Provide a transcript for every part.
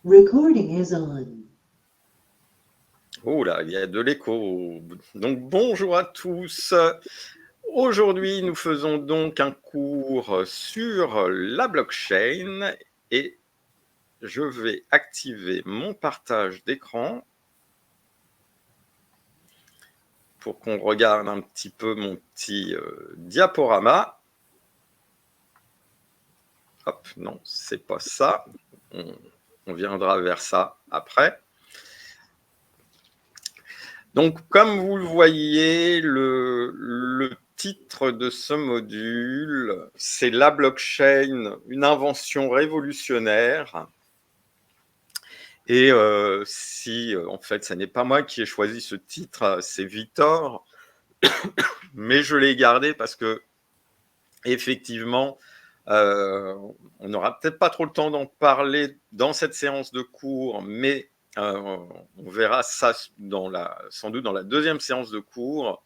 Recording is on. Oh là, il y a de l'écho. Donc bonjour à tous. Aujourd'hui, nous faisons donc un cours sur la blockchain et je vais activer mon partage d'écran pour qu'on regarde un petit peu mon petit diaporama. Hop, non, c'est pas ça. On viendra vers ça après. Donc, comme vous le voyez, le titre de ce module, c'est la blockchain, une invention révolutionnaire. Et en fait, ce n'est pas moi qui ai choisi ce titre, c'est Victor, mais je l'ai gardé parce que, effectivement, on n'aura peut-être pas trop le temps d'en parler dans cette séance de cours, mais on verra ça sans doute dans la deuxième séance de cours.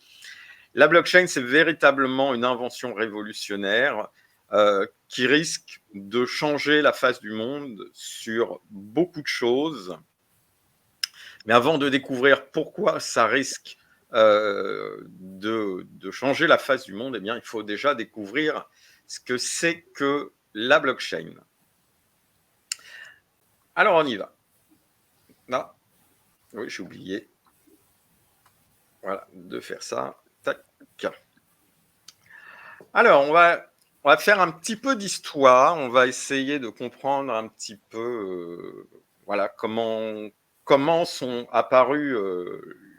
La blockchain, c'est véritablement une invention révolutionnaire qui risque de changer la face du monde sur beaucoup de choses. Mais avant de découvrir pourquoi ça risque de changer la face du monde, eh bien, il faut déjà découvrir ce que c'est que la blockchain. Alors, on y va. Ah, oui, j'ai oublié. Voilà, de faire ça. Tac. Alors, on va faire un petit peu d'histoire. On va essayer de comprendre un petit peu voilà, comment sont apparues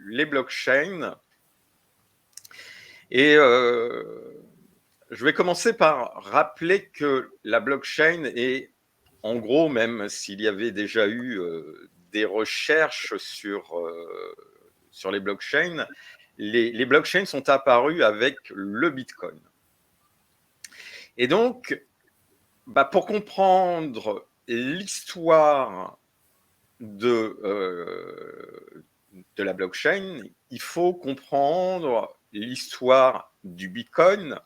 les blockchains. Et je vais commencer par rappeler que la blockchain est, en gros, même s'il y avait déjà eu des recherches sur les blockchains, les blockchains sont apparus avec le Bitcoin. Et donc, pour comprendre l'histoire de la blockchain, il faut comprendre l'histoire du Bitcoin.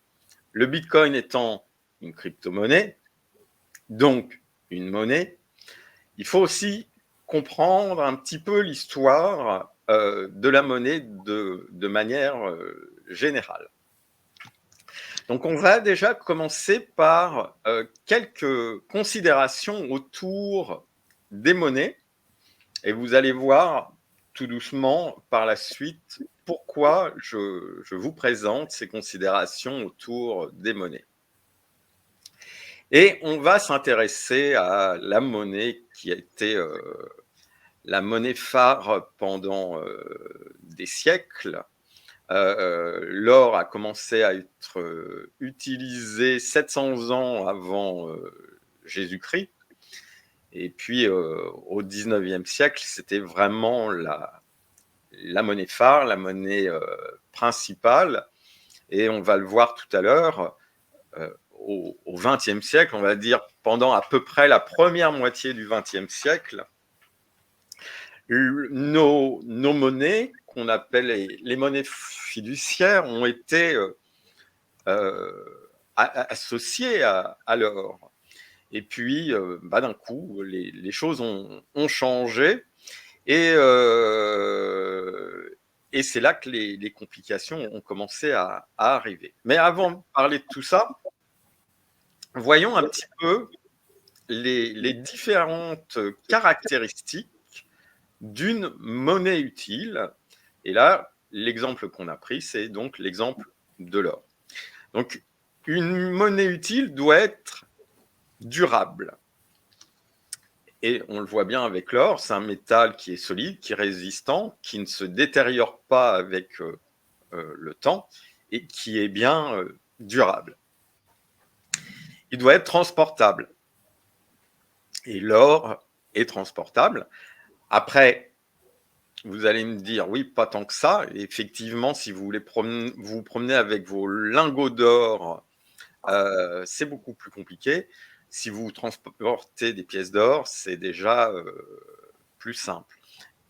Le Bitcoin étant une crypto-monnaie, donc une monnaie, il faut aussi comprendre un petit peu l'histoire de la monnaie de manière générale. Donc, on va déjà commencer par quelques considérations autour des monnaies et vous allez voir tout doucement par la suite pourquoi je vous présente ces considérations autour des monnaies. Et on va s'intéresser à la monnaie qui a été la monnaie phare pendant des siècles. L'or a commencé à être utilisé 700 ans avant Jésus-Christ. Et puis, au 19e siècle, c'était vraiment la monnaie phare, la monnaie principale. Et on va le voir tout à l'heure, au 20e siècle, on va dire pendant à peu près la première moitié du 20e siècle, nos monnaies, qu'on appelle les monnaies fiduciaires, ont été associées à l'or. Et puis, d'un coup, les choses ont changé. Et c'est là que les complications ont commencé à arriver. Mais avant de parler de tout ça, voyons un petit peu les différentes caractéristiques d'une monnaie utile. Et là, l'exemple qu'on a pris, c'est donc l'exemple de l'or. Donc, une monnaie utile doit être durable. Et on le voit bien avec l'or, c'est un métal qui est solide, qui est résistant, qui ne se détériore pas avec le temps et qui est bien durable. Il doit être transportable. Et l'or est transportable. Après, vous allez me dire, oui, pas tant que ça. Et effectivement, si vous voulez vous promener avec vos lingots d'or, c'est beaucoup plus compliqué. Si vous transportez des pièces d'or, c'est déjà plus simple.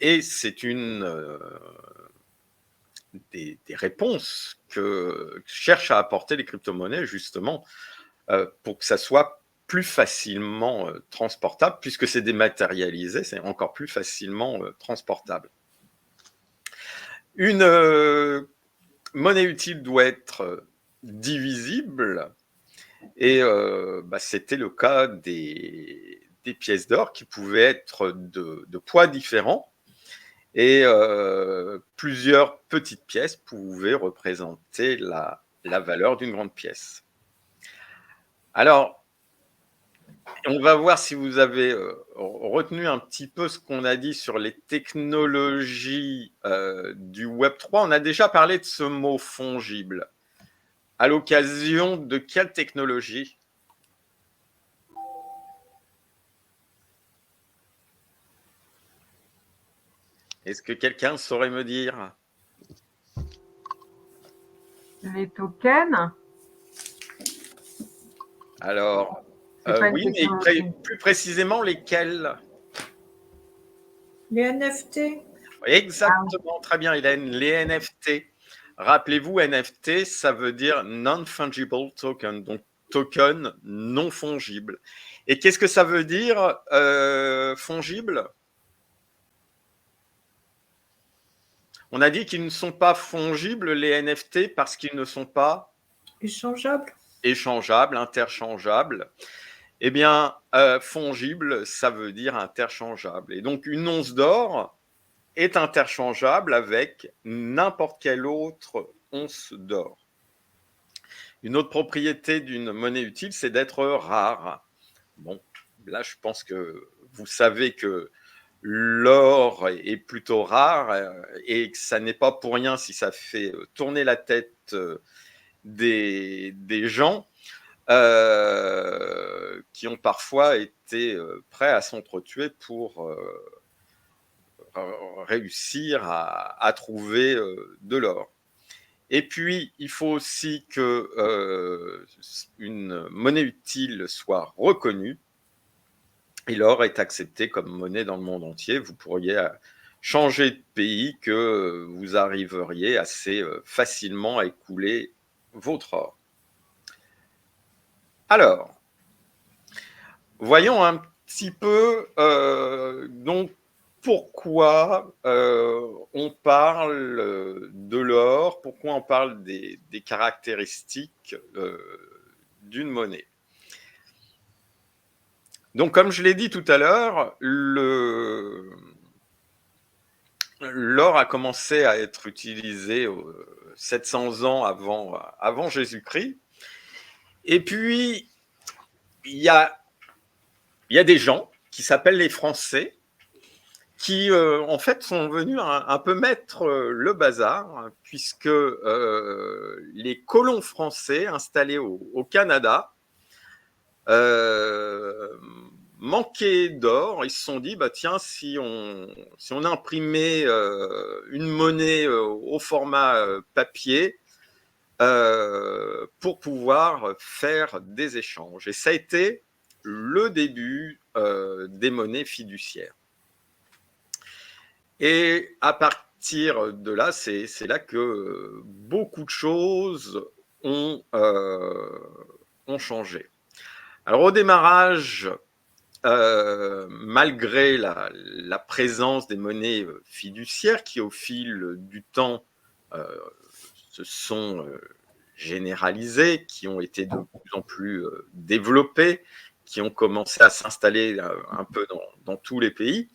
Et c'est une des réponses que cherchent à apporter les crypto-monnaies, justement, pour que ça soit plus facilement transportable, puisque c'est dématérialisé, c'est encore plus facilement transportable. Une monnaie utile doit être divisible, et c'était le cas des pièces d'or qui pouvaient être de poids différents, et plusieurs petites pièces pouvaient représenter la valeur d'une grande pièce. Alors, on va voir si vous avez retenu un petit peu ce qu'on a dit sur les technologies du Web3. On a déjà parlé de ce mot fongible. À l'occasion de quelle technologie ? Est-ce que quelqu'un saurait me dire ? Les tokens. Alors, oui, mais plus précisément lesquels ? Les NFT. Exactement, très bien Hélène, les NFT. Rappelez-vous, NFT, ça veut dire non-fungible token, donc token non fongible. Et qu'est-ce que ça veut dire fongible ? On a dit qu'ils ne sont pas fongibles, les NFT, parce qu'ils ne sont pas échangeables, interchangeables. Eh bien, fongible, ça veut dire interchangeable. Et donc, une once d'or est interchangeable avec n'importe quelle autre once d'or. Une autre propriété d'une monnaie utile, c'est d'être rare. Bon, là, je pense que vous savez que l'or est plutôt rare et que ça n'est pas pour rien si ça fait tourner la tête des gens qui ont parfois été prêts à s'entretuer pour réussir à trouver de l'or. Et puis, il faut aussi que une monnaie utile soit reconnue. Et l'or est accepté comme monnaie dans le monde entier. Vous pourriez changer de pays que vous arriveriez assez facilement à écouler votre or. Alors, voyons un petit peu donc pourquoi on parle de l'or, pourquoi on parle des caractéristiques d'une monnaie. Donc, comme je l'ai dit tout à l'heure, l'or a commencé à être utilisé 700 ans avant Jésus-Christ. Et puis, il y a des gens qui s'appellent les Français qui, en fait, sont venus un peu mettre le bazar, puisque les colons français installés au Canada manquaient d'or. Ils se sont dit, tiens, si on imprimait une monnaie au format papier pour pouvoir faire des échanges. Et ça a été le début des monnaies fiduciaires. Et à partir de là, c'est là que beaucoup de choses ont changé. Alors au démarrage, malgré la présence des monnaies fiduciaires qui au fil du temps se sont généralisées, qui ont été de plus en plus développées, qui ont commencé à s'installer un peu dans tous les pays,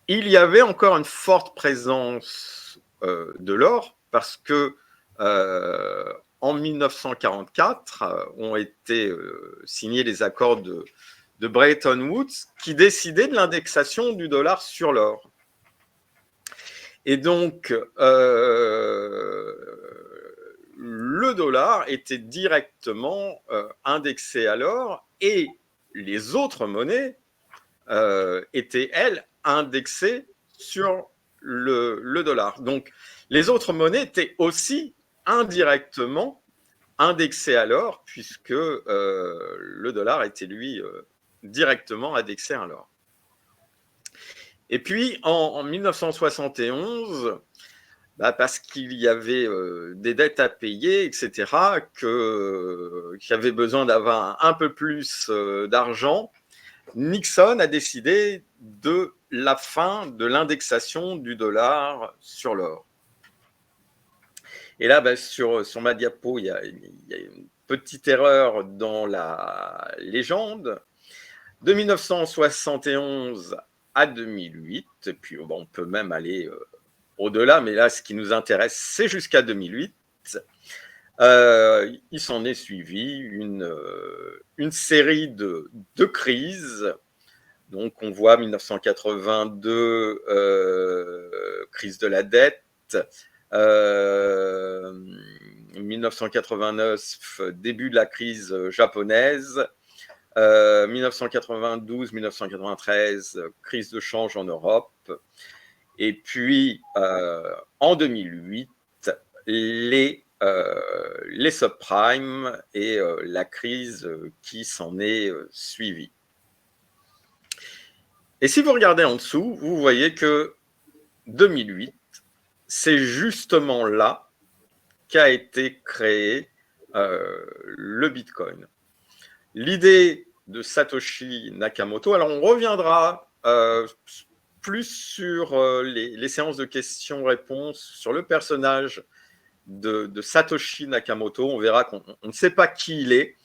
il y avait encore une forte présence de l'or parce que en 1944 ont été signés les accords de Bretton Woods qui décidaient de l'indexation du dollar sur l'or. Et donc, le dollar était directement indexé à l'or et les autres monnaies étaient, elles, indexées sur le dollar. Donc, les autres monnaies étaient aussi indirectement indexées à l'or puisque le dollar était, lui, directement indexé à l'or. Et puis, en 1971, Parce qu'il y avait des dettes à payer, etc., qui avait besoin d'avoir un peu plus d'argent. Nixon a décidé de la fin de l'indexation du dollar sur l'or. Et là, sur ma diapo, il y a une petite erreur dans la légende. De 1971 à 2008, et puis on peut même aller au-delà, mais là, ce qui nous intéresse, c'est jusqu'à 2008. Il s'en est suivi une série de crises. Donc, on voit 1982, crise de la dette, 1989, début de la crise japonaise, 1992-1993, crise de change en Europe, et puis en 2008, les subprimes et la crise qui s'en est suivie. Et si vous regardez en dessous, vous voyez que 2008, c'est justement là qu'a été créé le Bitcoin. L'idée de Satoshi Nakamoto, alors on reviendra plus sur les séances de questions-réponses, sur le personnage de Satoshi Nakamoto. On verra qu'on ne sait pas qui il est.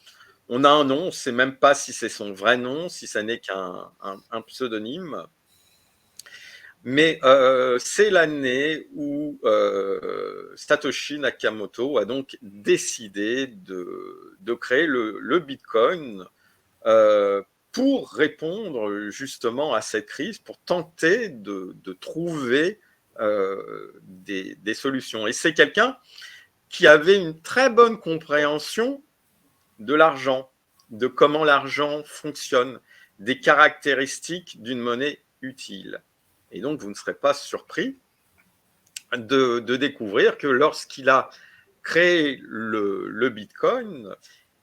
On a un nom, on ne sait même pas si c'est son vrai nom, si ça n'est qu'un pseudonyme. Mais c'est l'année où Satoshi Nakamoto a donc décidé de créer le Bitcoin pour répondre justement à cette crise, pour tenter de trouver des solutions. Et c'est quelqu'un qui avait une très bonne compréhension de l'argent, de comment l'argent fonctionne, des caractéristiques d'une monnaie utile. Et donc, vous ne serez pas surpris de découvrir que lorsqu'il a créé le Bitcoin,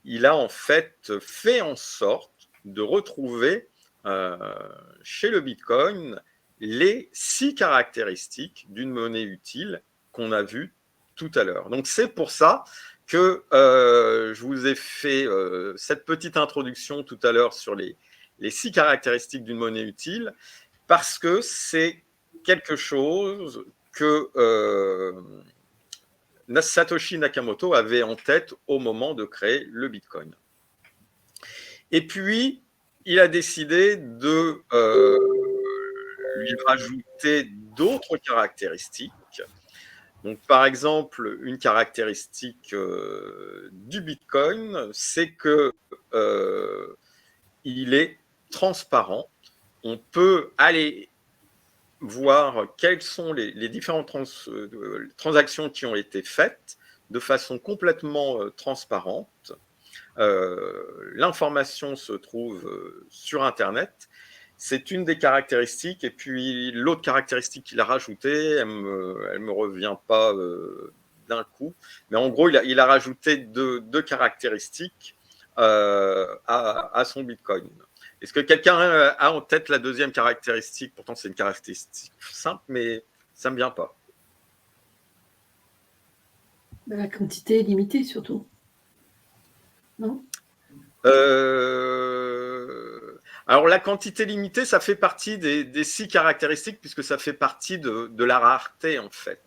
il a en fait en sorte de retrouver chez le Bitcoin les 6 caractéristiques d'une monnaie utile qu'on a vues tout à l'heure. Donc, c'est pour ça que je vous ai fait cette petite introduction tout à l'heure sur les 6 caractéristiques d'une monnaie utile, parce que c'est quelque chose que Satoshi Nakamoto avait en tête au moment de créer le Bitcoin. Et puis, il a décidé de lui rajouter d'autres caractéristiques. Donc, par exemple, une caractéristique du Bitcoin, c'est que il est transparent. On peut aller voir quelles sont les différentes transactions qui ont été faites de façon complètement transparente. L'information se trouve sur Internet. C'est une des caractéristiques. Et puis, l'autre caractéristique qu'il a rajoutée, elle me revient pas d'un coup. Mais en gros, il a rajouté deux caractéristiques à son Bitcoin. Est-ce que quelqu'un a en tête la deuxième caractéristique? Pourtant, c'est une caractéristique simple, mais ça ne me vient pas. La quantité est limitée, surtout. Non? Alors, la quantité limitée, ça fait partie des 6 caractéristiques, puisque ça fait partie de la rareté, en fait.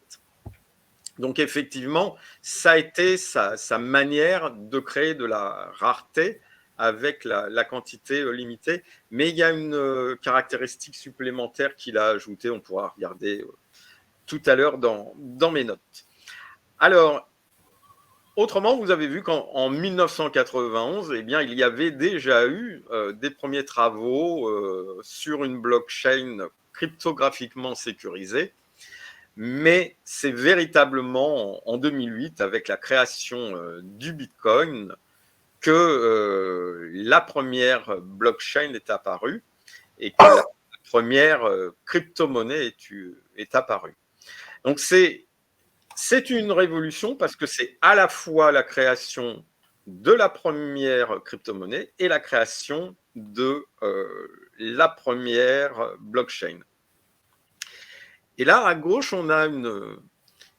Donc, effectivement, ça a été sa manière de créer de la rareté avec la quantité limitée. Mais il y a une caractéristique supplémentaire qu'il a ajoutée. On pourra regarder tout à l'heure dans mes notes. Alors, autrement, vous avez vu qu'en 1991, eh bien, il y avait déjà eu des premiers travaux sur une blockchain cryptographiquement sécurisée. Mais c'est véritablement en 2008, avec la création du Bitcoin, que la première blockchain est apparue et que la première crypto-monnaie est apparue. Donc, c'est une révolution parce que c'est à la fois la création de la première crypto-monnaie et la création de la première blockchain. Et là, à gauche, on a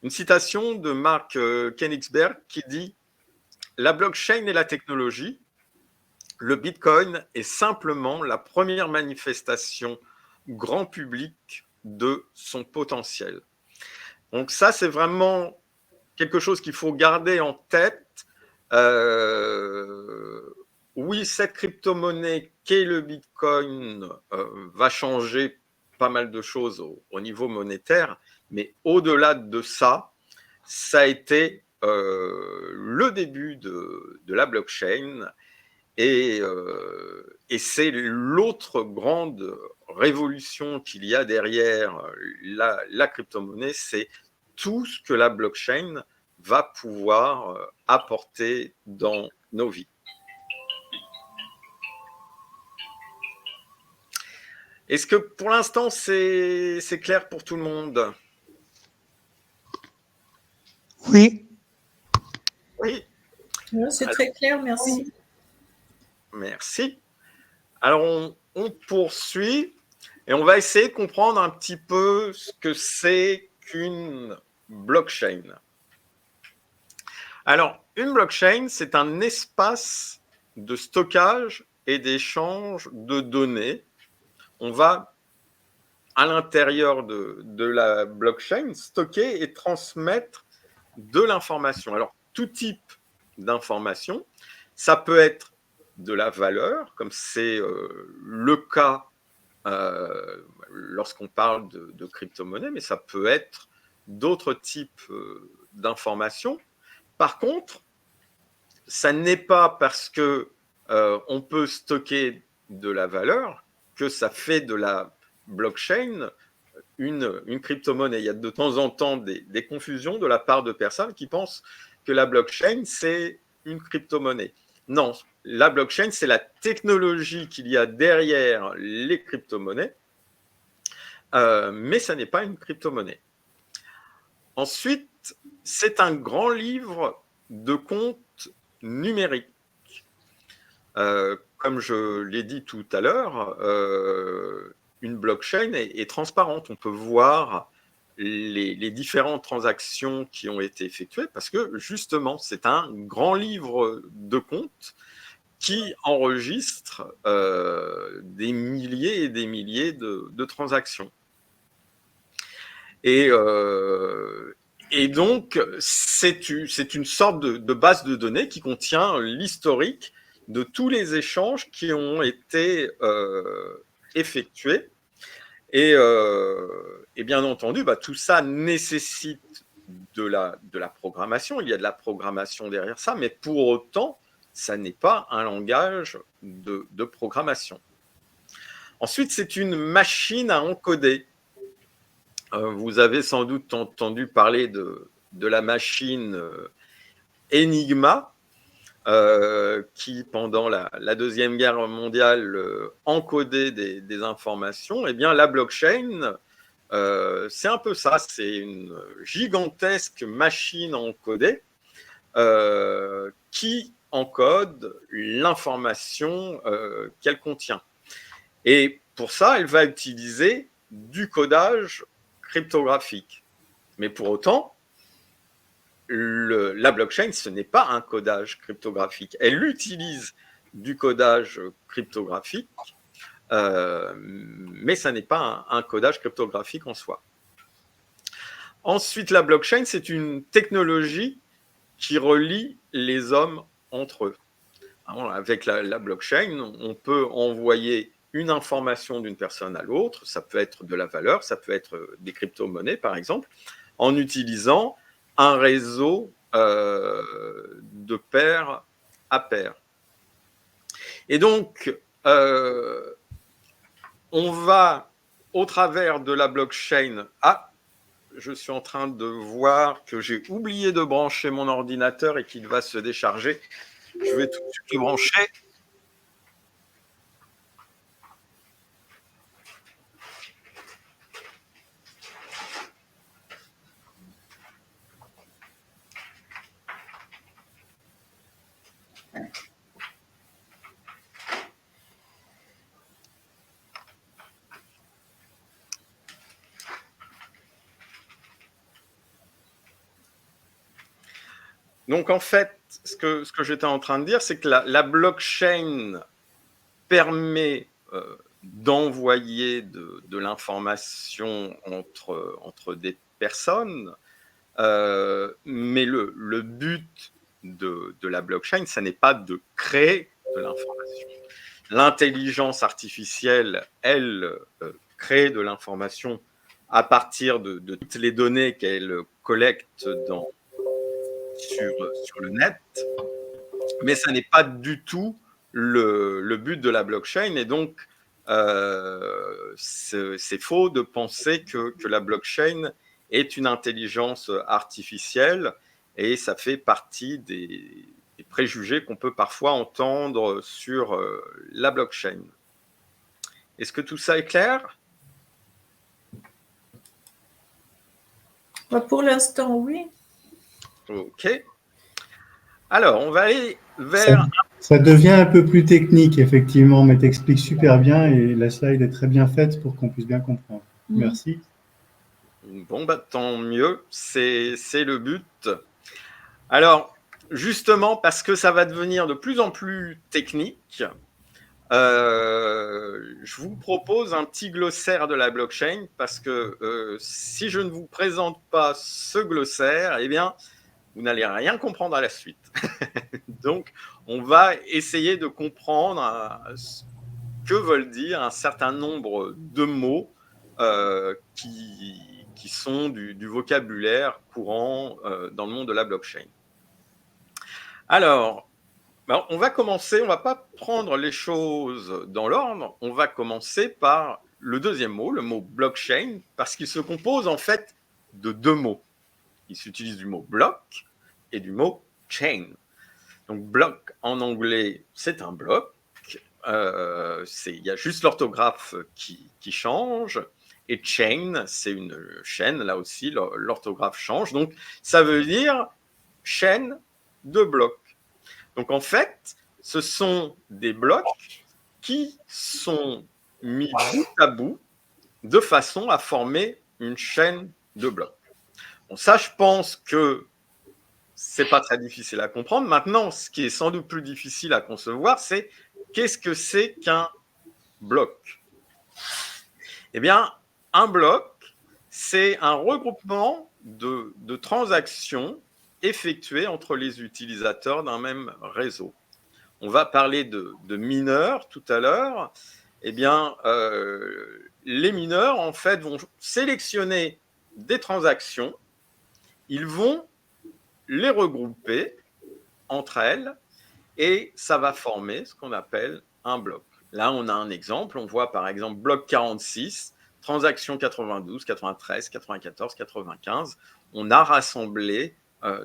une citation de Mark Koenigsberg qui dit « La blockchain est la technologie, le Bitcoin est simplement la première manifestation grand public de son potentiel. » Donc ça, c'est vraiment quelque chose qu'il faut garder en tête. Oui, cette crypto-monnaie qu'est le Bitcoin va changer pas mal de choses au niveau monétaire, mais au-delà de ça, ça a été le début de la blockchain et c'est l'autre grande révolution qu'il y a derrière la crypto-monnaie, c'est tout ce que la blockchain va pouvoir apporter dans nos vies. Est-ce que pour l'instant, c'est clair pour tout le monde? Oui. Oui. C'est très clair, merci. Merci. Alors, on poursuit et on va essayer de comprendre un petit peu ce que c'est qu'une blockchain. Alors, une blockchain, c'est un espace de stockage et d'échange de données. On va, à l'intérieur de la blockchain, stocker et transmettre de l'information. Alors, tout type d'information, ça peut être de la valeur, comme c'est le cas lorsqu'on parle de crypto-monnaie, mais ça peut être d'autres types d'informations. Par contre, ça n'est pas parce que on peut stocker de la valeur que ça fait de la blockchain une crypto-monnaie. Il y a de temps en temps des confusions de la part de personnes qui pensent que la blockchain, c'est une crypto-monnaie. Non, la blockchain, c'est la technologie qu'il y a derrière les crypto-monnaies, mais ça n'est pas une crypto-monnaie. Ensuite, c'est un grand livre de comptes numériques. Comme je l'ai dit tout à l'heure, une blockchain est transparente. On peut voir les différentes transactions qui ont été effectuées parce que justement, c'est un grand livre de comptes qui enregistre des milliers et des milliers de transactions. Et donc, c'est une sorte de base de données qui contient l'historique de tous les échanges qui ont été effectués. Et bien entendu, tout ça nécessite de la programmation. Il y a de la programmation derrière ça, mais pour autant, ça n'est pas un langage de programmation. Ensuite, c'est une machine à encoder. Vous avez sans doute entendu parler de la machine Enigma, qui, pendant la Deuxième Guerre mondiale, encodait des informations. Eh bien, la blockchain, c'est un peu ça. C'est une gigantesque machine à encoder qui encode l'information qu'elle contient. Et pour ça, elle va utiliser du codage cryptographique. Mais pour autant, la blockchain, ce n'est pas un codage cryptographique. Elle utilise du codage cryptographique, mais ça n'est pas un codage cryptographique en soi. Ensuite, la blockchain, c'est une technologie qui relie les hommes entre eux. Alors, avec la blockchain, on peut envoyer une information d'une personne à l'autre, ça peut être de la valeur, ça peut être des crypto-monnaies par exemple, en utilisant un réseau de pair à pair. Et donc, on va, au travers de la blockchain, je suis en train de voir que j'ai oublié de brancher mon ordinateur et qu'il va se décharger. Je vais tout de suite le brancher. Donc, en fait, ce que j'étais en train de dire, c'est que la blockchain permet d'envoyer de l'information entre des personnes, mais le but de la blockchain, ça n'est pas de créer de l'information. L'intelligence artificielle, elle, crée de l'information à partir de toutes les données qu'elle collecte sur le net, mais ça n'est pas du tout le but de la blockchain. Et donc, c'est faux de penser que la blockchain est une intelligence artificielle, et ça fait partie des préjugés qu'on peut parfois entendre sur la blockchain. Est-ce que tout ça est clair? Pour l'instant, oui. Ok. Alors, on va aller vers... Ça devient un peu plus technique, effectivement, mais tu expliques super bien et la slide est très bien faite pour qu'on puisse bien comprendre. Merci. Bon, bah, tant mieux, c'est le but. Alors, justement, parce que ça va devenir de plus en plus technique, je vous propose un petit glossaire de la blockchain, parce que si je ne vous présente pas ce glossaire, eh bien, vous n'allez rien comprendre à la suite. Donc, on va essayer de comprendre ce que veulent dire un certain nombre de mots qui sont du vocabulaire courant dans le monde de la blockchain. Alors, on va commencer, on ne va pas prendre les choses dans l'ordre, on va commencer par le deuxième mot, le mot blockchain, parce qu'il se compose en fait de deux mots. Il s'utilise du mot block et du mot chain. Donc block en anglais, c'est un bloc, il y a juste l'orthographe qui change, et chain, c'est une chaîne, là aussi l'orthographe change, donc ça veut dire chaîne de blocs. Donc, en fait, ce sont des blocs qui sont mis bout à bout de façon à former une chaîne de blocs. Bon, ça, je pense que c'est pas très difficile à comprendre. Maintenant, ce qui est sans doute plus difficile à concevoir, c'est qu'est-ce que c'est qu'un bloc? Eh bien, un bloc, c'est un regroupement de transactions effectuées entre les utilisateurs d'un même réseau. On va parler de mineurs tout à l'heure. Eh bien, les mineurs, en fait, vont sélectionner des transactions. Ils vont les regrouper entre elles et ça va former ce qu'on appelle un bloc. Là, on a un exemple. On voit par exemple bloc 46, transaction 92, 93, 94, 95. On a rassemblé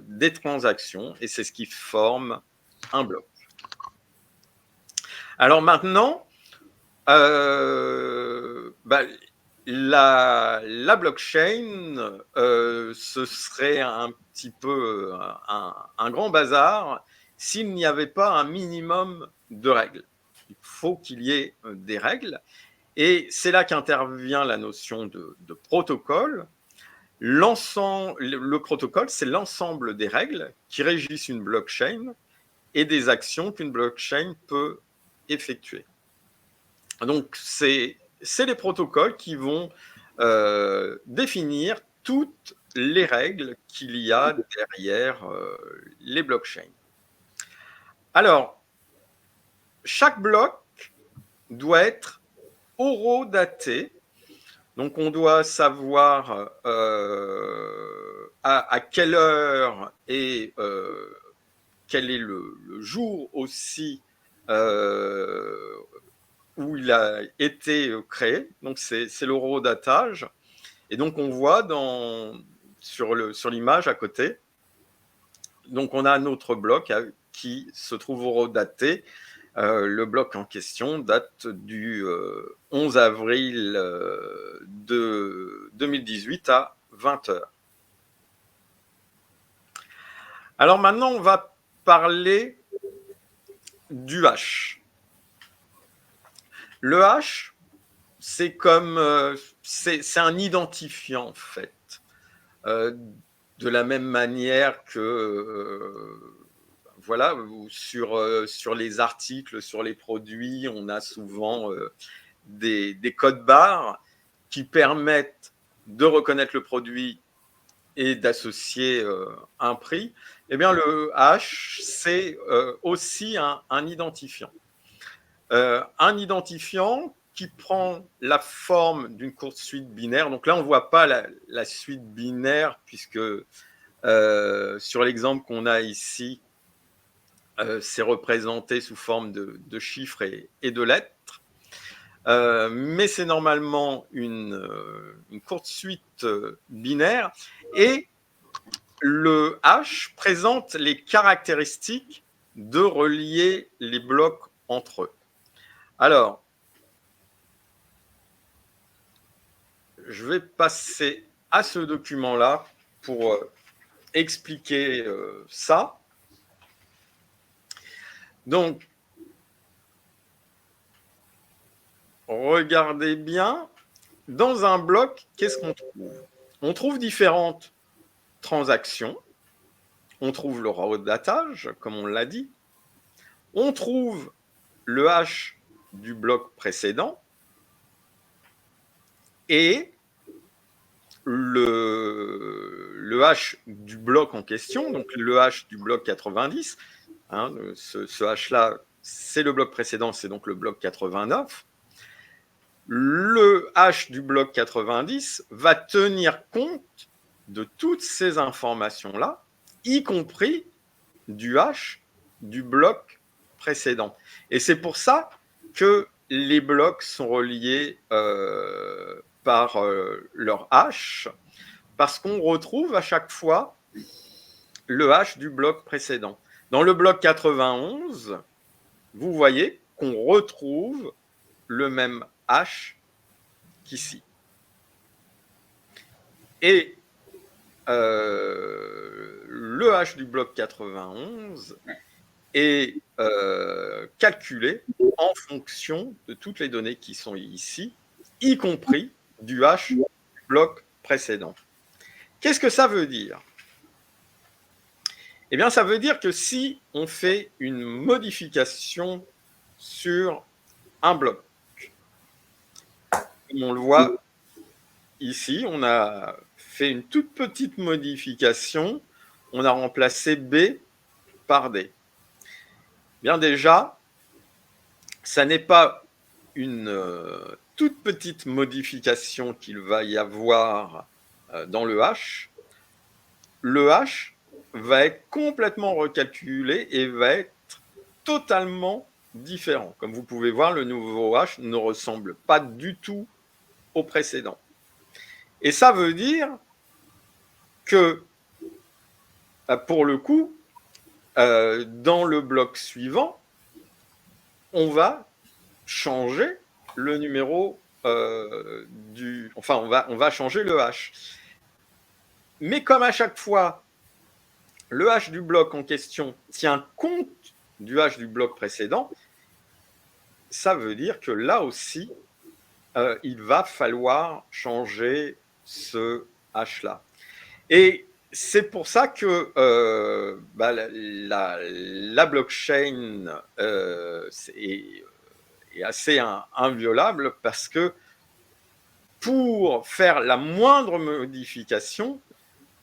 des transactions et c'est ce qui forme un bloc. Alors maintenant, la blockchain, ce serait un petit peu un grand bazar s'il n'y avait pas un minimum de règles. Il faut qu'il y ait des règles, et c'est là qu'intervient la notion de protocole. Le protocole, c'est l'ensemble des règles qui régissent une blockchain et des actions qu'une blockchain peut effectuer. Donc, c'est les protocoles qui vont définir toutes les règles qu'il y a derrière les blockchains. Alors, chaque bloc doit être horodaté. Donc, on doit savoir à quelle heure et quel est le jour aussi où il a été créé. Donc, c'est l'horodatage. Et donc, on voit sur l'image à côté, donc on a notre bloc qui se trouve horodaté. Le bloc en question date du 11 avril de 2018 à 20h. Alors maintenant, on va parler du hash. Le hash, c'est un identifiant en fait. de la même manière que voilà, sur les articles, sur les produits, on a souvent des codes barres qui permettent de reconnaître le produit et d'associer un prix. Eh bien, le hash, c'est aussi un identifiant. Un identifiant qui prend la forme d'une courte suite binaire. Donc là, on ne voit pas la suite binaire, puisque sur l'exemple qu'on a ici, c'est représenté sous forme de chiffres et de lettres. Mais c'est normalement une courte suite binaire. Et le hash présente les caractéristiques de relier les blocs entre eux. Alors, je vais passer à ce document-là pour expliquer ça. Donc, regardez bien, dans un bloc, qu'est-ce qu'on trouve? On trouve différentes transactions, on trouve le raw datage, comme on l'a dit, on trouve le hash du bloc précédent et le hash du bloc en question, donc le hash du bloc 90, hein, ce hash-là, c'est le bloc précédent, c'est donc le bloc 89. Le hash du bloc 90 va tenir compte de toutes ces informations-là, y compris du hash du bloc précédent. Et c'est pour ça que les blocs sont reliés par leur hash, parce qu'on retrouve à chaque fois le hash du bloc précédent. Dans le bloc 91, vous voyez qu'on retrouve le même hash qu'ici. Et le hash du bloc 91 est calculé en fonction de toutes les données qui sont ici, y compris du hash du bloc précédent. Qu'est-ce que ça veut dire? Eh bien, ça veut dire que si on fait une modification sur un bloc, comme on le voit ici, on a fait une toute petite modification, on a remplacé B par D. Bien déjà, ça n'est pas une toute petite modification qu'il va y avoir dans le hash. Le hash va être complètement recalculé et va être totalement différent. Comme vous pouvez voir, le nouveau hash ne ressemble pas du tout au précédent. Et ça veut dire que, pour le coup, dans le bloc suivant, on va changer le numéro on va changer le hash. Mais comme à chaque fois, le hash du bloc en question tient compte du hash du bloc précédent, ça veut dire que là aussi, il va falloir changer ce hash-là. Et c'est pour ça que la blockchain est assez inviolable, parce que pour faire la moindre modification,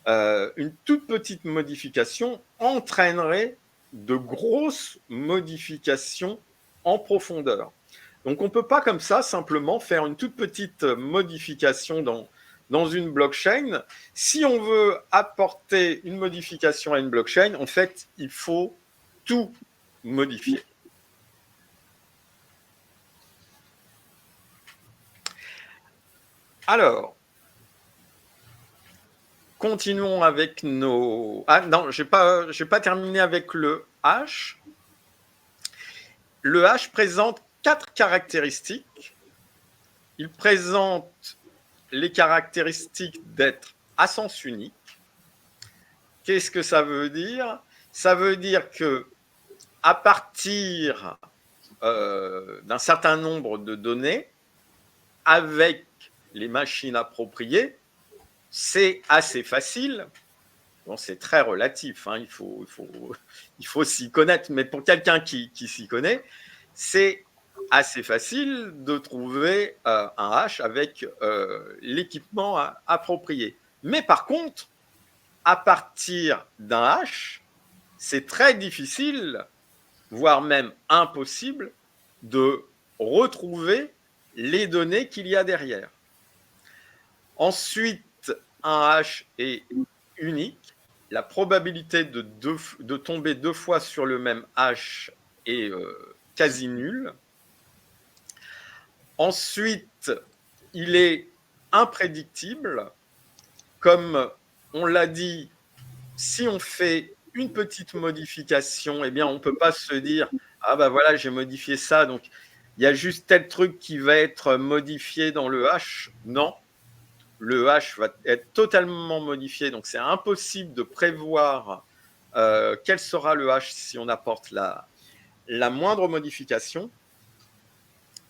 une toute petite modification entraînerait de grosses modifications en profondeur. Donc on ne peut pas comme ça simplement faire une toute petite modification dans une blockchain. Si on veut apporter une modification à une blockchain, en fait, il faut tout modifier. Alors, continuons avec nos... Ah non, je n'ai pas terminé avec le hash. Le hash présente 4 caractéristiques. Il présente les caractéristiques d'être à sens unique. Qu'est-ce que ça veut dire? Ça veut dire que à partir d'un certain nombre de données, avec les machines appropriées, c'est assez facile Bon, c'est très relatif, hein, il faut s'y connaître, mais pour quelqu'un qui s'y connaît, c'est assez facile de trouver un hash avec l'équipement approprié. Mais par contre, à partir d'un hash, c'est très difficile, voire même impossible, de retrouver les données qu'il y a derrière. Ensuite, un hash est unique. La probabilité de tomber 2 fois sur le même hash est quasi nulle. Ensuite, il est imprédictible. Comme on l'a dit, si on fait une petite modification, eh bien, on ne peut pas se dire « Ah ben voilà, j'ai modifié ça, donc il y a juste tel truc qui va être modifié dans le hash. » Non, le hash va être totalement modifié, donc c'est impossible de prévoir quel sera le hash si on apporte la moindre modification.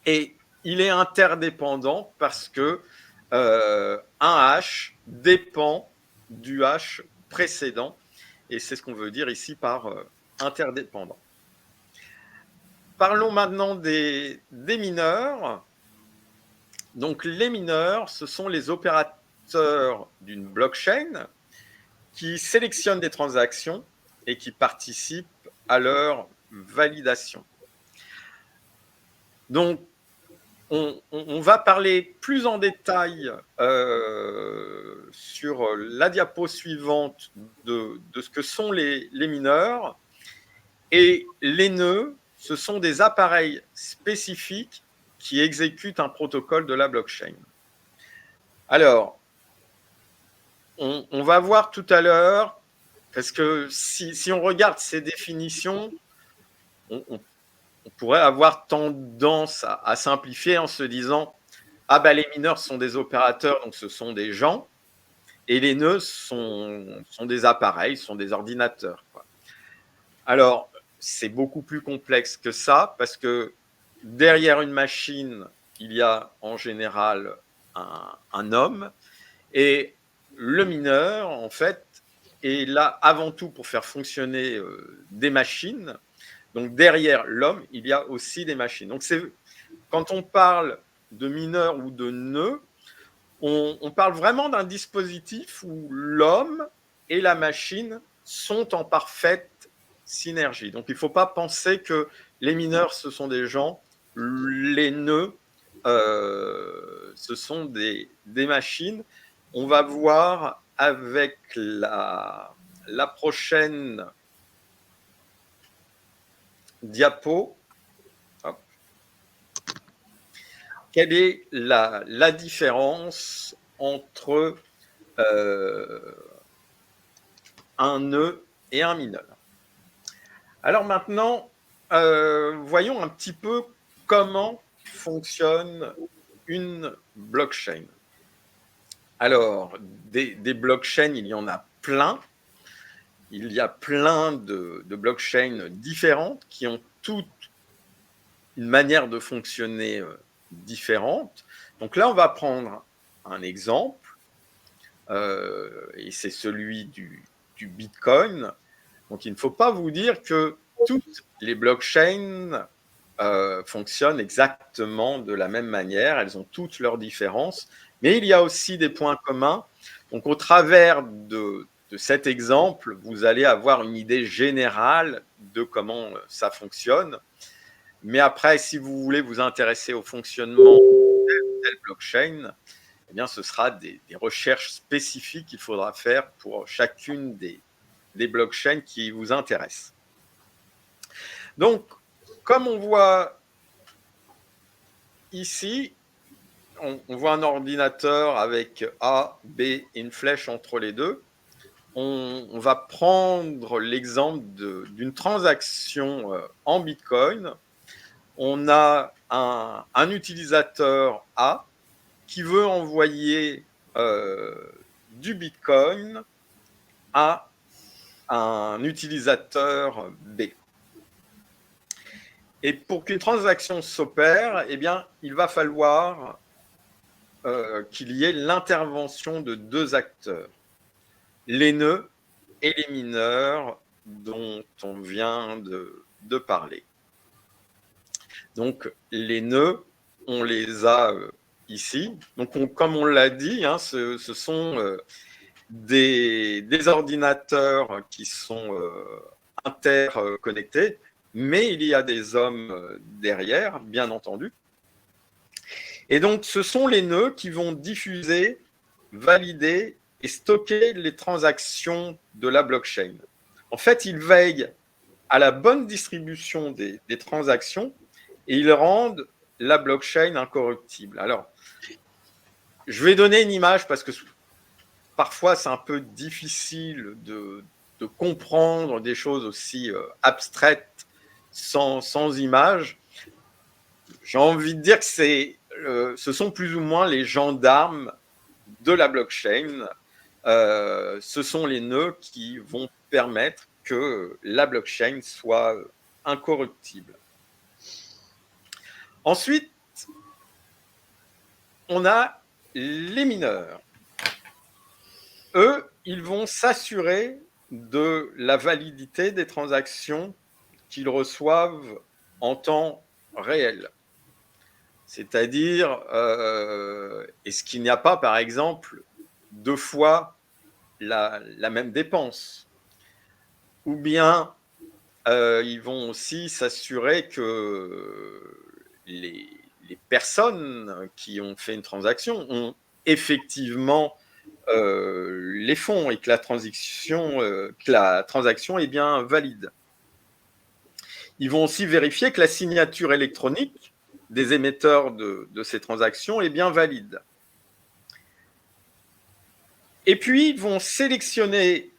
Et il est interdépendant parce que un hash dépend du hash précédent, et c'est ce qu'on veut dire ici par interdépendant. Parlons maintenant des mineurs. Donc les mineurs, ce sont les opérateurs d'une blockchain qui sélectionnent des transactions et qui participent à leur validation. Donc, on va parler plus en détail sur la diapo suivante de ce que sont les mineurs. Et les nœuds, ce sont des appareils spécifiques qui exécutent un protocole de la blockchain. Alors, on va voir tout à l'heure, parce que si on regarde ces définitions, on pourrait avoir tendance à simplifier en se disant « Ah ben les mineurs sont des opérateurs, donc ce sont des gens, et les nœuds sont des appareils, sont des ordinateurs. » Alors, c'est beaucoup plus complexe que ça, parce que derrière une machine, il y a en général un homme, et le mineur, en fait, est là avant tout pour faire fonctionner des machines. Donc, derrière l'homme, il y a aussi des machines. Donc, quand on parle de mineur ou de nœud, on parle vraiment d'un dispositif où l'homme et la machine sont en parfaite synergie. Donc, il ne faut pas penser que les mineurs, ce sont des gens, les nœuds, ce sont des machines. On va voir avec la prochaine diapo, quelle est la différence entre un nœud et un mineur. Alors maintenant, voyons un petit peu comment fonctionne une blockchain. Alors, des blockchains, il y en a plein. Il y a plein de blockchains différentes qui ont toutes une manière de fonctionner différente. Donc là, on va prendre un exemple, et c'est celui du Bitcoin. Donc, il ne faut pas vous dire que toutes les blockchains fonctionnent exactement de la même manière. Elles ont toutes leurs différences, mais il y a aussi des points communs. Donc, au travers de cet exemple, vous allez avoir une idée générale de comment ça fonctionne. Mais après, si vous voulez vous intéresser au fonctionnement de telle blockchain, eh bien, ce sera des recherches spécifiques qu'il faudra faire pour chacune des blockchains qui vous intéressent. Donc, comme on voit ici, on voit un ordinateur avec A, B et une flèche entre les deux. On va prendre l'exemple d'une transaction en Bitcoin. On a un utilisateur A qui veut envoyer du Bitcoin à un utilisateur B. Et pour qu'une transaction s'opère, eh bien, il va falloir qu'il y ait l'intervention de deux acteurs, les nœuds et les mineurs dont on vient de parler. Donc, les nœuds, on les a ici. Donc, comme on l'a dit, hein, ce sont des ordinateurs qui sont interconnectés, mais il y a des hommes derrière, bien entendu. Et donc, ce sont les nœuds qui vont diffuser, valider et stocker les transactions de la blockchain. En fait, ils veillent à la bonne distribution des transactions et ils rendent la blockchain incorruptible. Alors, je vais donner une image parce que parfois, c'est un peu difficile de comprendre des choses aussi abstraites sans image. J'ai envie de dire que ce sont plus ou moins les gendarmes de la blockchain. Ce sont les nœuds qui vont permettre que la blockchain soit incorruptible. Ensuite, on a les mineurs. Eux, ils vont s'assurer de la validité des transactions qu'ils reçoivent en temps réel. C'est-à-dire, est-ce qu'il n'y a pas, par exemple, 2 fois la même dépense? Ou bien, ils vont aussi s'assurer que les personnes qui ont fait une transaction ont effectivement les fonds et que la transaction est bien valide. Ils vont aussi vérifier que la signature électronique des émetteurs de ces transactions est bien valide. Et puis, ils vont sélectionner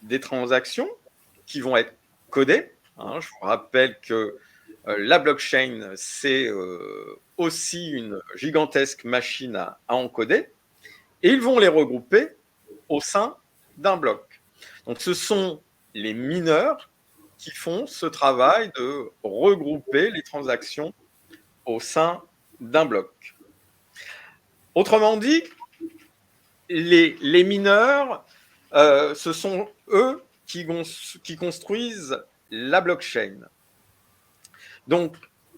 des transactions qui vont être codées. Hein. Je vous rappelle que la blockchain, c'est aussi une gigantesque machine à encoder. Et ils vont les regrouper au sein d'un bloc. Donc, ce sont les mineurs qui font ce travail de regrouper les transactions au sein d'un bloc. Autrement dit, les mineurs, ce sont eux qui construisent la blockchain. Donc,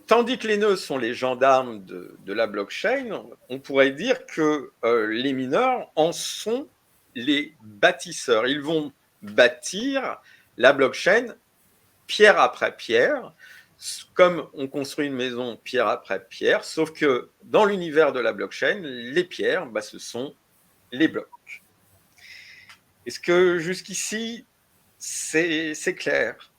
tandis que les nœuds sont les gendarmes de la blockchain, on pourrait dire que les mineurs en sont les bâtisseurs. Ils vont bâtir la blockchain pierre après pierre, comme on construit une maison pierre après pierre, sauf que dans l'univers de la blockchain, les pierres, ce sont les blocs. Est-ce que jusqu'ici, c'est clair ?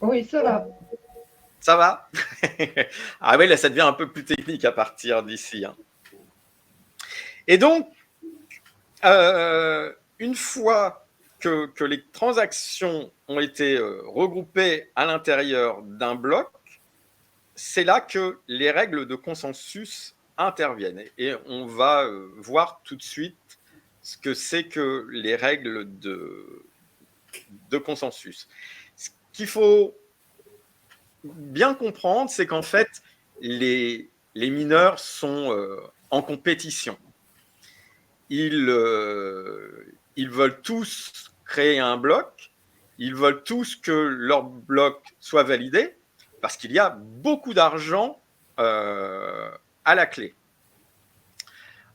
Oui, ça va. Ça va? Ah oui, là, ça devient un peu plus technique à partir d'ici. Hein. Et donc, une fois que les transactions ont été regroupées à l'intérieur d'un bloc, c'est là que les règles de consensus interviennent. Et on va voir tout de suite ce que c'est que les règles de consensus. Ce qu'il faut bien comprendre, c'est qu'en fait, les mineurs sont en compétition. Ils veulent tous créer un bloc, ils veulent tous que leur bloc soit validé, parce qu'il y a beaucoup d'argent à la clé.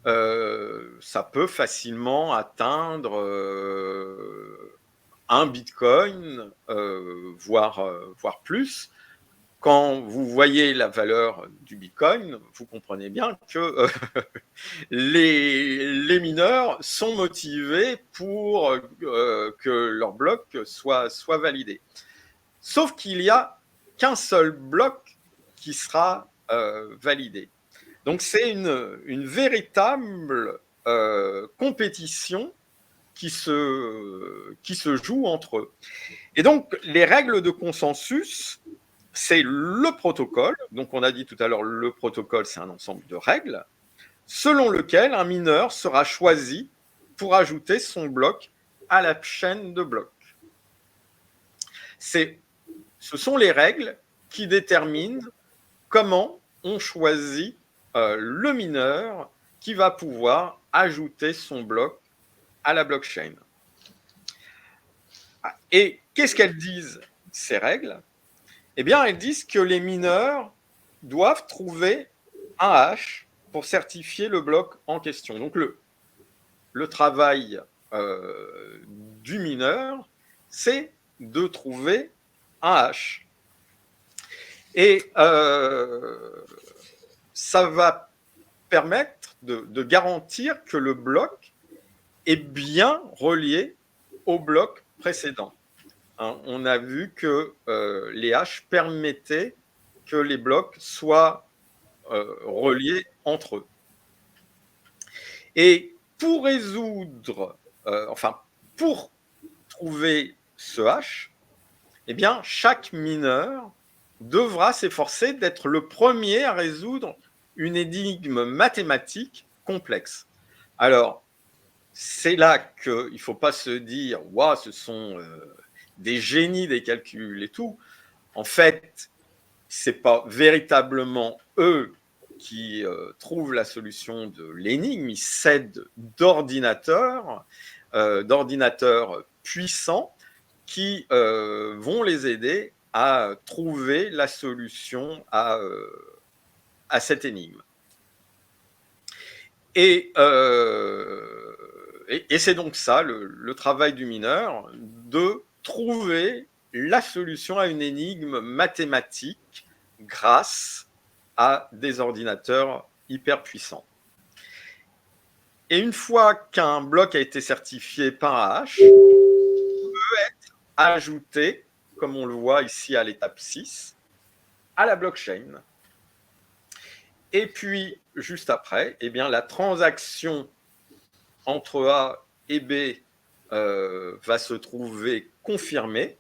Ça peut facilement atteindre 1 bitcoin, voire plus. Quand vous voyez la valeur du bitcoin, vous comprenez bien que les mineurs sont motivés pour que leur bloc soit validé. Sauf qu'il n'y a qu'un seul bloc qui sera validé. Donc, c'est une véritable compétition qui se joue entre eux. Et donc, les règles de consensus, c'est le protocole. Donc, on a dit tout à l'heure, le protocole, c'est un ensemble de règles selon lequel un mineur sera choisi pour ajouter son bloc à la chaîne de blocs. Ce sont les règles qui déterminent comment on choisit le mineur qui va pouvoir ajouter son bloc à la blockchain. Et qu'est-ce qu'elles disent, ces règles? Eh bien, elles disent que les mineurs doivent trouver un hash pour certifier le bloc en question. Donc, le travail du mineur, c'est de trouver un hash. Et ça va permettre de garantir que le bloc est bien relié au bloc précédent. Hein, on a vu que les hashes permettaient que les blocs soient reliés entre eux. Et pour résoudre, pour trouver ce hash, eh bien, chaque mineur devra s'efforcer d'être le premier à résoudre une énigme mathématique complexe. Alors, c'est là qu'il ne faut pas se dire « Waouh, ce sont des génies des calculs et tout ». En fait, ce n'est pas véritablement eux qui trouvent la solution de l'énigme, ils s'aident d'ordinateurs puissants qui vont les aider à trouver la solution à cette énigme. Et c'est donc ça, le travail du mineur, de trouver la solution à une énigme mathématique grâce à des ordinateurs hyper puissants. Et une fois qu'un bloc a été certifié par un hash, il peut être ajouté, comme on le voit ici à l'étape 6, à la blockchain. Et puis, juste après, eh bien, la transaction entre A et B va se trouver confirmée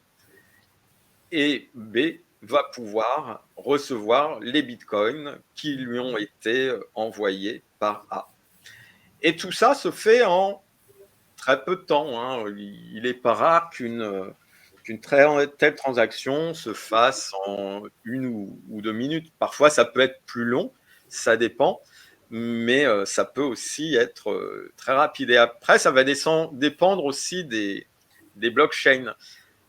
et B va pouvoir recevoir les bitcoins qui lui ont été envoyés par A. Et tout ça se fait en très peu de temps. Hein. Il n'est pas rare qu'une telle transaction se fasse en 1 ou 2 minutes. Parfois, ça peut être plus long, ça dépend, mais ça peut aussi être très rapide. Et après, ça va dépendre aussi des blockchains.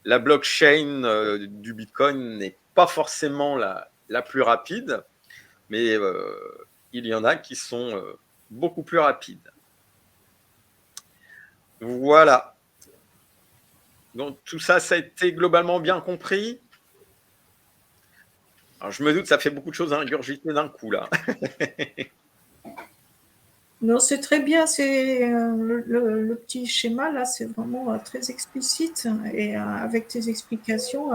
La blockchain du Bitcoin n'est pas forcément la plus rapide, mais il y en a qui sont beaucoup plus rapides. Voilà. Donc tout ça, ça a été globalement bien compris. Alors, je me doute, ça fait beaucoup de choses à ingurgiter d'un coup, là. Non, c'est très bien. C'est le petit schéma, là, c'est vraiment très explicite. Et avec tes explications,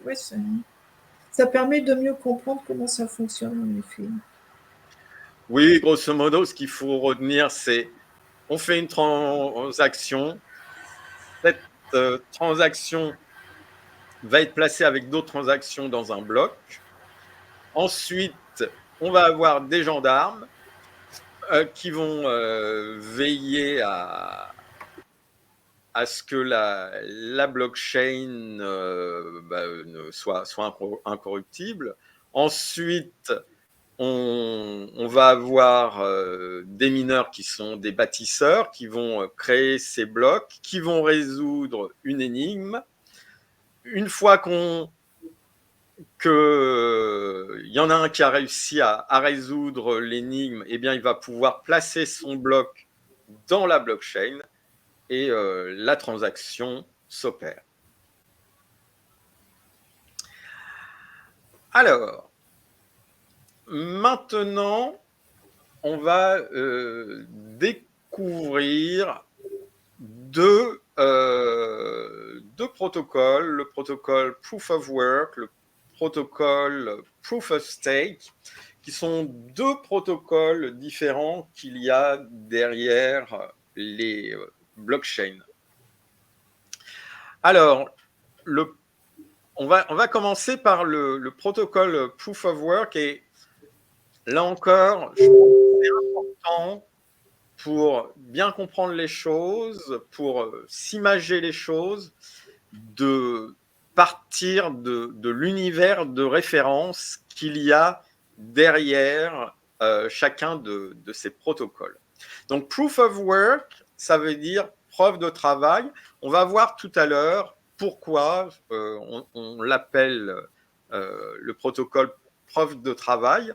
ouais, ça permet de mieux comprendre comment ça fonctionne, en effet. Oui, grosso modo, ce qu'il faut retenir, c'est on fait une transaction. Cette transaction va être placée avec d'autres transactions dans un bloc. Ensuite, on va avoir des gendarmes qui vont veiller à ce que la blockchain soit incorruptible. Ensuite, on va avoir des mineurs qui sont des bâtisseurs, qui vont créer ces blocs, qui vont résoudre une énigme. Une fois qu'il y en a un qui a réussi à résoudre l'énigme, eh bien, il va pouvoir placer son bloc dans la blockchain et la transaction s'opère. Alors, maintenant, on va découvrir deux protocoles, le protocole Proof of Work, le protocole Proof of Stake, qui sont deux protocoles différents qu'il y a derrière les blockchains. Alors, on va commencer par le protocole Proof of Work, et là encore, je pense que c'est important pour bien comprendre les choses, pour s'imager les choses, de partir de l'univers de référence qu'il y a derrière chacun de ces protocoles. Donc, proof of work, ça veut dire preuve de travail. On va voir tout à l'heure pourquoi on l'appelle le protocole preuve de travail.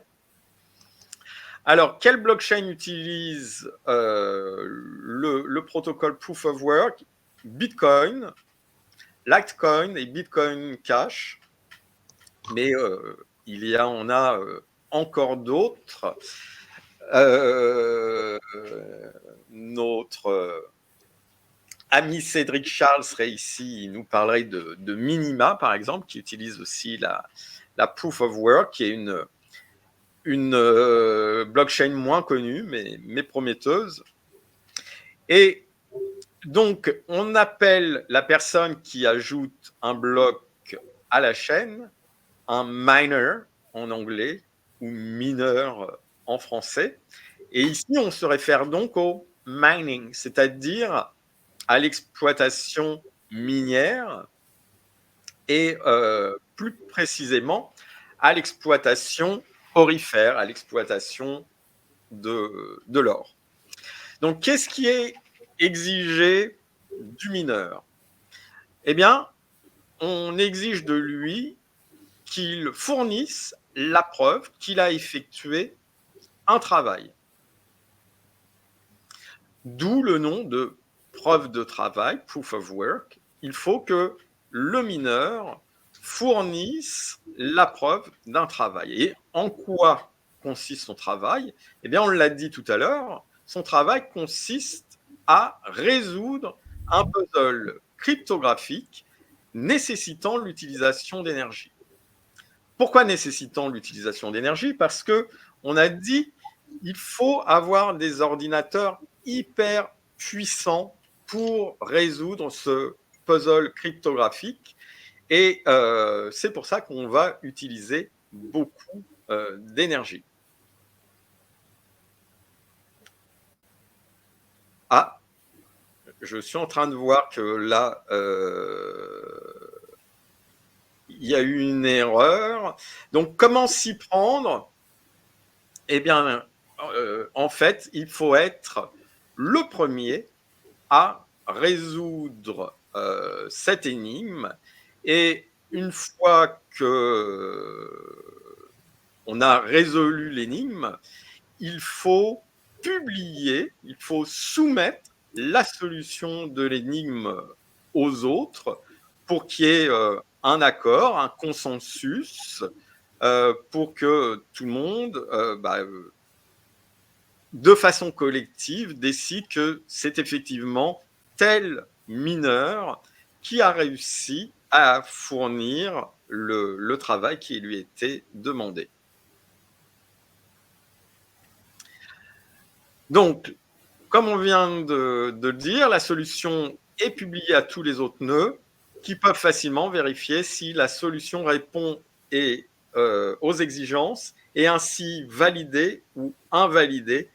Alors, quelle blockchain utilise le protocole proof of work? Bitcoin, Litecoin et Bitcoin Cash. Mais on a encore d'autres. Notre ami Cédric Charles serait ici, il nous parlerait de Minima, par exemple, qui utilise aussi la Proof of Work, qui est une blockchain moins connue, mais prometteuse. Et donc, on appelle la personne qui ajoute un bloc à la chaîne un miner en anglais ou mineur en français. Et ici, on se réfère donc au mining, c'est-à-dire à l'exploitation minière et plus précisément à l'exploitation aurifère, à l'exploitation de l'or. Donc, qu'est-ce qui est exigé du mineur? Eh bien, on exige de lui qu'il fournisse la preuve qu'il a effectué un travail. D'où le nom de preuve de travail, proof of work. Il faut que le mineur fournisse la preuve d'un travail. Et en quoi consiste son travail? Eh bien, on l'a dit tout à l'heure, son travail consiste à résoudre un puzzle cryptographique nécessitant l'utilisation d'énergie. Pourquoi nécessitant l'utilisation d'énergie? Parce qu'on a dit qu'il faut avoir des ordinateurs hyper puissants pour résoudre ce puzzle cryptographique. Et c'est pour ça qu'on va utiliser beaucoup d'énergie. Ah, je suis en train de voir que là, il y a eu une erreur. Donc, comment s'y prendre? Eh bien, en fait, il faut être le premier à résoudre cette énigme. Et une fois que on a résolu l'énigme, il faut publier, il faut soumettre la solution de l'énigme aux autres pour qu'il y ait un accord, un consensus, pour que tout le monde, de façon collective, décide que c'est effectivement tel mineur qui a réussi à fournir le travail qui lui était demandé. Donc, comme on vient de le dire, la solution est publiée à tous les autres nœuds qui peuvent facilement vérifier si la solution répond aux exigences et ainsi valider ou invalider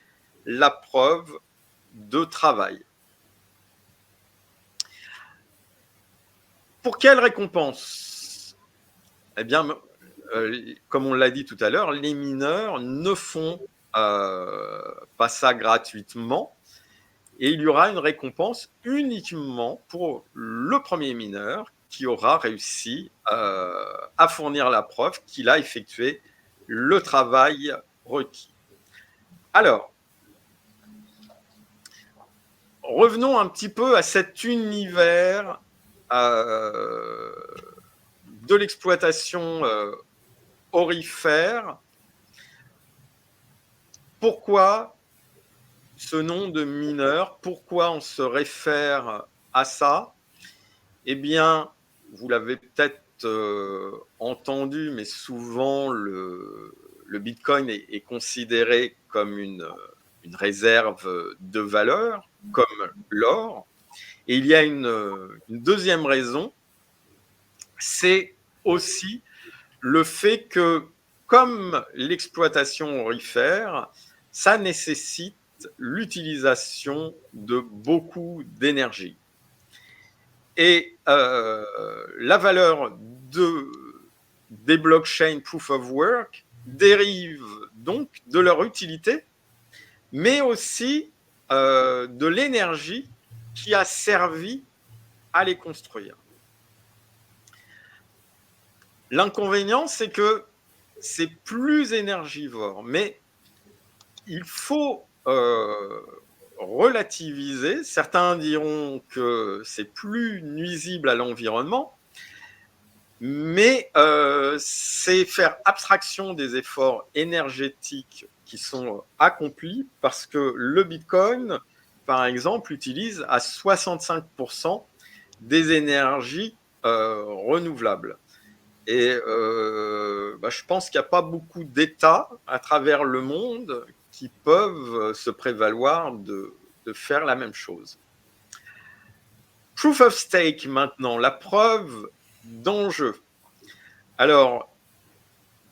la preuve de travail. Pour quelle récompense? Eh bien, comme on l'a dit tout à l'heure, les mineurs ne font pas ça gratuitement. Et il y aura une récompense uniquement pour le premier mineur qui aura réussi à fournir la preuve qu'il a effectué le travail requis. Alors, revenons un petit peu à cet univers de l'exploitation aurifère. Pourquoi ce nom de mineur? Pourquoi on se réfère à ça? Eh bien, vous l'avez peut-être entendu, mais souvent le Bitcoin est considéré comme une réserve de valeur, comme l'or. Et il y a une deuxième raison, c'est aussi le fait que, comme l'exploitation aurifère, ça nécessite l'utilisation de beaucoup d'énergie. Et la valeur des blockchains proof of work dérive donc de leur utilité, mais aussi de l'énergie qui a servi à les construire. L'inconvénient, c'est que c'est plus énergivore, mais il faut relativiser. Certains diront que c'est plus nuisible à l'environnement, mais c'est faire abstraction des efforts énergétiques qui sont accomplis parce que le Bitcoin, par exemple, utilise à 65% des énergies renouvelables. Et je pense qu'il n'y a pas beaucoup d'États à travers le monde qui peuvent se prévaloir de faire la même chose. Proof of stake maintenant, la preuve d'enjeu. Alors,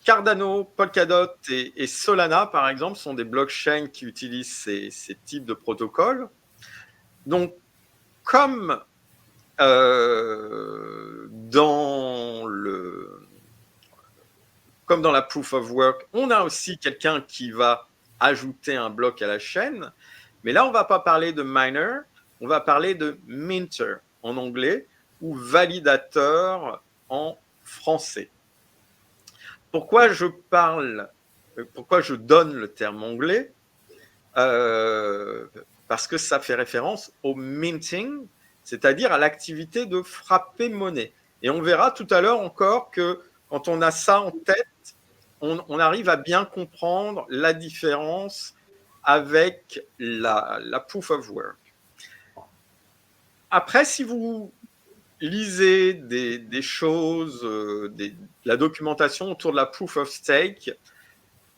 Cardano, Polkadot et Solana, par exemple, sont des blockchains qui utilisent ces types de protocoles. Donc, comme dans la proof of work, on a aussi quelqu'un qui va ajouter un bloc à la chaîne. Mais là, on ne va pas parler de miner, on va parler de minter en anglais ou validateur en français. Pourquoi je donne le terme anglais parce que ça fait référence au minting, c'est-à-dire à l'activité de frapper monnaie. Et on verra tout à l'heure encore que quand on a ça en tête, on arrive à bien comprendre la différence avec la proof of work. Après, si vous lisez des choses, la documentation autour de la proof of stake,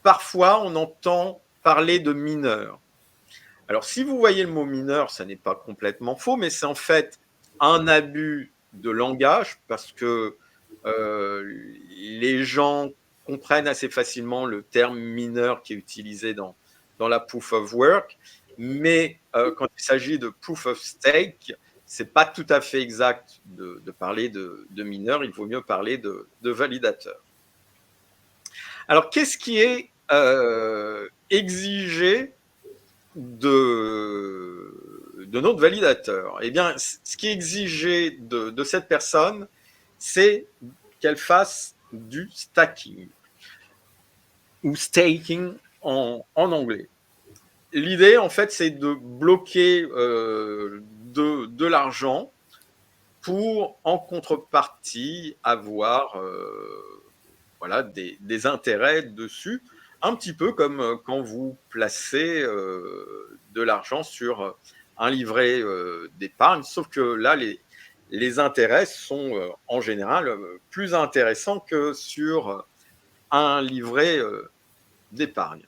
parfois on entend parler de mineurs. Alors, si vous voyez le mot mineur, ça n'est pas complètement faux, mais c'est en fait un abus de langage parce que les gens comprennent assez facilement le terme mineur qui est utilisé dans la proof of work, mais quand il s'agit de proof of stake, c'est pas tout à fait exact de parler de mineur, il vaut mieux parler de validateur. Alors, qu'est-ce qui est exigé de notre validateur? Eh bien, ce qui est exigé de cette personne, c'est qu'elle fasse du stacking ou staking en anglais. L'idée, en fait, c'est de bloquer de l'argent pour, en contrepartie, avoir des intérêts dessus, un petit peu comme quand vous placez de l'argent sur un livret d'épargne, sauf que là, les intérêts sont en général plus intéressants que sur un livret d'épargne.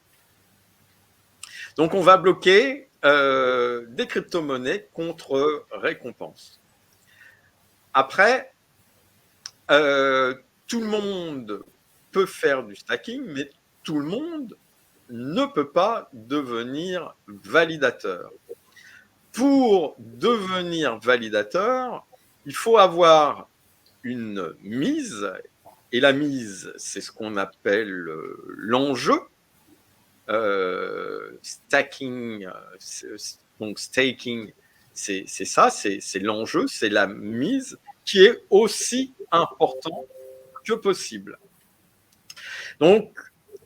Donc, on va bloquer des crypto-monnaies contre récompense. Après, tout le monde peut faire du stacking, mais tout le monde ne peut pas devenir validateur. Pour devenir validateur, il faut avoir une mise, et la mise, c'est ce qu'on appelle l'enjeu. Stacking, donc staking, c'est ça, c'est l'enjeu, c'est la mise qui est aussi important que possible. Donc,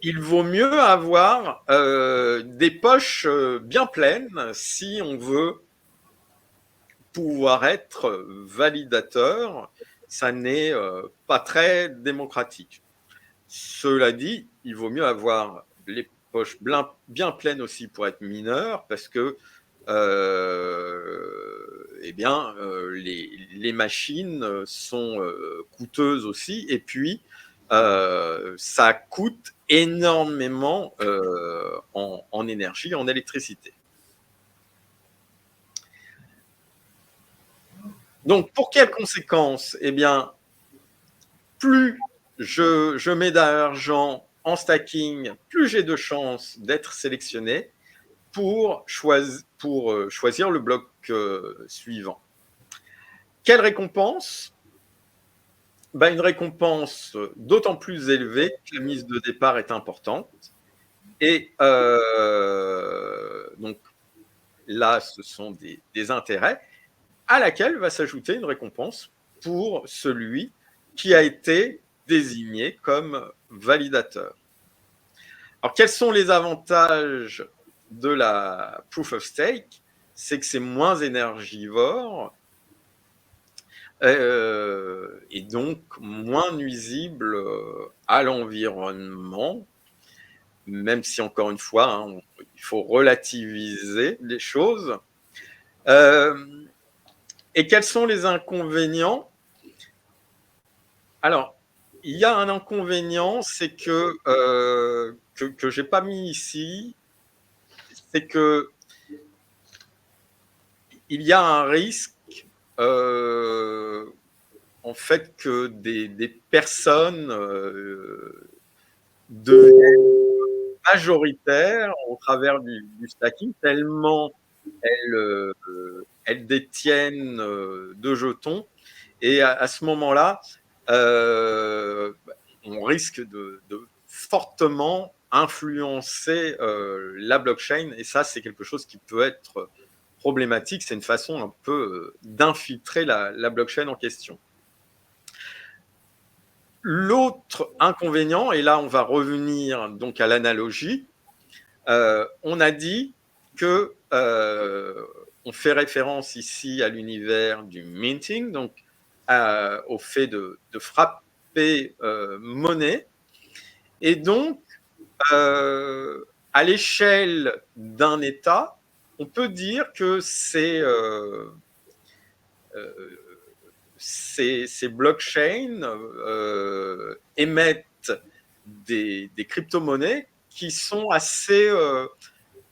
il vaut mieux avoir des poches bien pleines si on veut pouvoir être validateur. Ça n'est pas très démocratique. Cela dit, il vaut mieux avoir les poches bien pleines aussi pour être mineur parce que les machines sont coûteuses aussi et puis ça coûte énormément en énergie, en électricité. Donc, pour quelles conséquences? Eh bien, plus je mets d'argent en stacking, plus j'ai de chances d'être sélectionné pour choisir le bloc suivant. Quelle récompense? une récompense d'autant plus élevée que la mise de départ est importante. Et donc là, ce sont des intérêts à laquelle va s'ajouter une récompense pour celui qui a été désigné comme validateur. Alors, quels sont les avantages de la Proof of Stake? C'est que c'est moins énergivore et donc moins nuisible à l'environnement, même si, encore une fois, hein, il faut relativiser les choses. Et quels sont les inconvénients? Alors, il y a un inconvénient, c'est que je n'ai pas mis ici, c'est que il y a un risque en fait que des personnes deviennent majoritaires au travers du stacking, tellement elles détiennent de jetons. Et à ce moment-là, on risque de fortement influencer la blockchain. Et ça, c'est quelque chose qui peut être problématique. C'est une façon un peu d'infiltrer la blockchain en question. L'autre inconvénient, et là on va revenir donc à l'analogie, on a dit que on fait référence ici à l'univers du minting, donc au fait de frapper monnaie, et donc à l'échelle d'un État, on peut dire que ces blockchains émettent des crypto-monnaies qui sont assez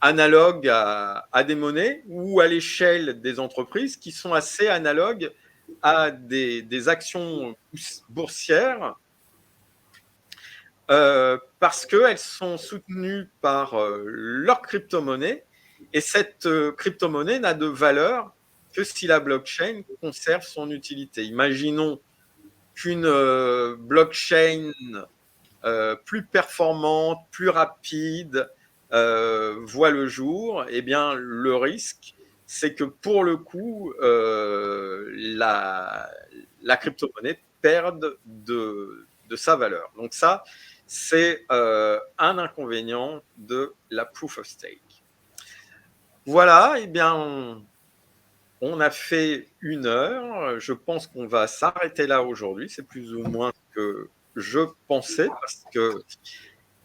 analogues à des monnaies, ou à l'échelle des entreprises qui sont assez analogues à des actions boursières, parce qu'elles sont soutenues par leur crypto-monnaie, et cette crypto-monnaie n'a de valeur que si la blockchain conserve son utilité. Imaginons qu'une blockchain plus performante, plus rapide, voit le jour, eh bien, le risque, c'est que pour le coup, la crypto-monnaie perde de sa valeur. Donc ça, c'est un inconvénient de la Proof of Stake. Voilà, eh bien, on a fait 1 heure. Je pense qu'on va s'arrêter là aujourd'hui. C'est plus ou moins ce que je pensais, parce que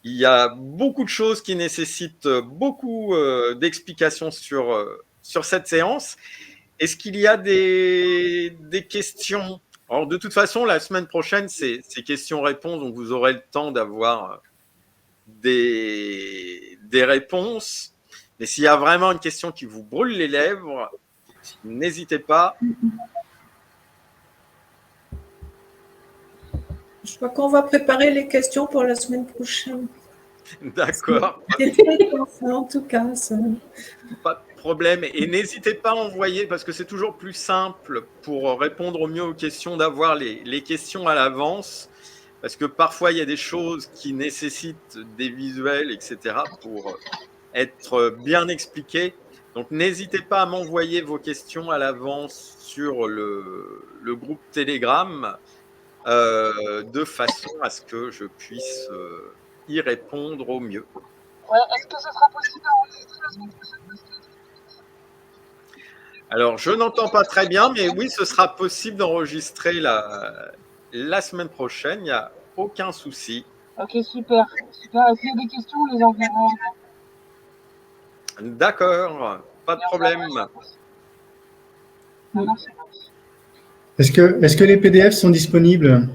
il y a beaucoup de choses qui nécessitent beaucoup d'explications sur cette séance. Est-ce qu'il y a des questions? Alors, de toute façon, la semaine prochaine, c'est questions-réponses, donc vous aurez le temps d'avoir des réponses. Mais s'il y a vraiment une question qui vous brûle les lèvres, n'hésitez pas. Je crois qu'on va préparer les questions pour la semaine prochaine. D'accord. En tout cas, ça... Pas de problème. Et n'hésitez pas à envoyer, parce que c'est toujours plus simple pour répondre au mieux aux questions, d'avoir les questions à l'avance. Parce que parfois, il y a des choses qui nécessitent des visuels, etc., pour être bien expliquées. Donc, n'hésitez pas à m'envoyer vos questions à l'avance sur le groupe Telegram, de façon à ce que je puisse y répondre au mieux. Ouais, est-ce que ce sera possible d'enregistrer la semaine prochaine? Alors, je n'entends pas très bien, mais oui, ce sera possible d'enregistrer la semaine prochaine. Il n'y a aucun souci. Ok, super. Super. Et s'il y a des questions, on les enverra. D'accord, pas de problème. Est-ce que les PDF sont disponibles?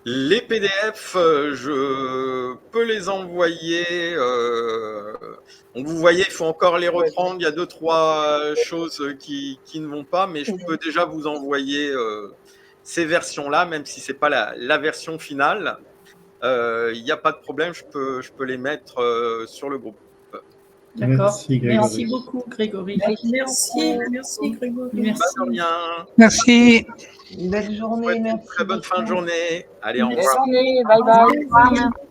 Les PDF, je peux les envoyer. Donc vous voyez, il faut encore les reprendre. Il y a 2-3 choses qui ne vont pas, mais je peux déjà vous envoyer ces versions-là, même si ce n'est pas la version finale. Il n'y a pas de problème, je peux les mettre sur le groupe. D'accord. Merci, Grégory. Merci beaucoup, Grégory. Merci Grégory. Merci. Pas de rien. Merci. Belle journée, merci. Très bonne fin de journée. Allez, au Bonne revoir. journée, bye bye.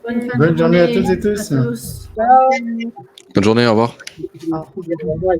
Bonne fin de Bonne journée à toutes et journée tous. à tous. Ciao. Bonne journée, au revoir. Au revoir.